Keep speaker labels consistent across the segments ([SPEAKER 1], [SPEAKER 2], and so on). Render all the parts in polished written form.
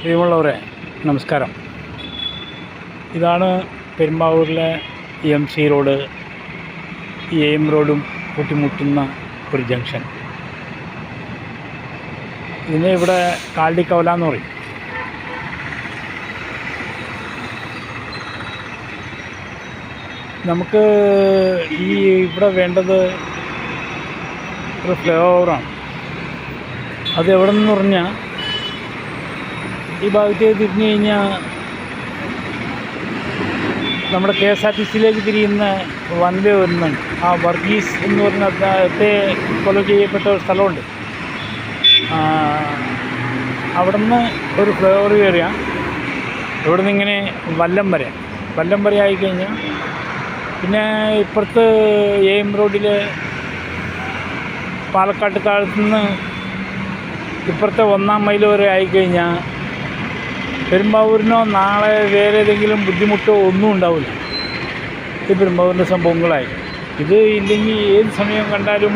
[SPEAKER 1] പ്രിയമുള്ളവരെ നമസ്കാരം. ഇതാണ് പെരുമ്പാവൂരിലെ MC റോഡ്, AM റോഡും കൂട്ടിമുട്ടുന്ന ഒരു ജംഗ്ഷൻ. ഇതിനെ ഇവിടെ കാലടിക്കവല എന്ന് പറയും. നമുക്ക് ഇവിടെ വേണ്ടത് ഒരു ഫ്ലൈ ഓവറാണ്. അത് എവിടെ നിന്ന് പറഞ്ഞാൽ ഈ ഭാഗത്തേക്ക് തിരിഞ്ഞു കഴിഞ്ഞാൽ നമ്മുടെ KSRTCയിലേക്ക് തിരിയുന്ന വൺ വേ വരുന്നുണ്ട്. ആ വർഗീസ് എന്ന് പറഞ്ഞ അദ്ദേഹത്തെ കൊല ചെയ്യപ്പെട്ട ഒരു സ്ഥലമുണ്ട്. അവിടെ നിന്ന് ഒരു ഫ്ലൈ ഓവർ കയറിയാൽ ഇവിടെ നിന്ന് ഇങ്ങനെ വല്ലം വരെ ആയിക്കഴിഞ്ഞാൽ പിന്നെ ഇപ്പുറത്ത് AM റോഡിൽ പാലക്കാട്ട് താഴത്തുനിന്ന് ഇപ്പുറത്തെ 1-ാം മൈൽ വരെ ആയിക്കഴിഞ്ഞാൽ പെരുമ്പാവൂരിനോ നാളെ വേറെ ഏതെങ്കിലും ബുദ്ധിമുട്ടോ ഒന്നും ഉണ്ടാവില്ല. ഈ പെരുമ്പാവൂരിൻ്റെ സംഭവങ്ങളായി ഇത് ഇല്ലെങ്കിൽ ഏത് സമയം കണ്ടാലും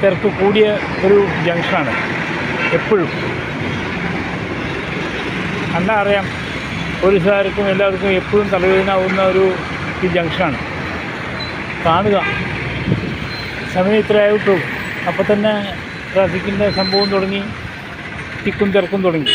[SPEAKER 1] തിരക്ക് കൂടിയ ഒരു ജംഗ്ഷനാണ്. എപ്പോഴും കണ്ടാൽ അറിയാം, പോലീസുകാർക്കും എല്ലാവർക്കും എപ്പോഴും തലവേദനാവുന്ന ഈ ജംഗ്ഷനാണ്. കാണുക, സമയം ഇത്രയായിട്ടു അപ്പോൾ തന്നെ ട്രാഫിക്കിൻ്റെ സംഭവം തുടങ്ങി, തിക്കും തിരക്കും തുടങ്ങി.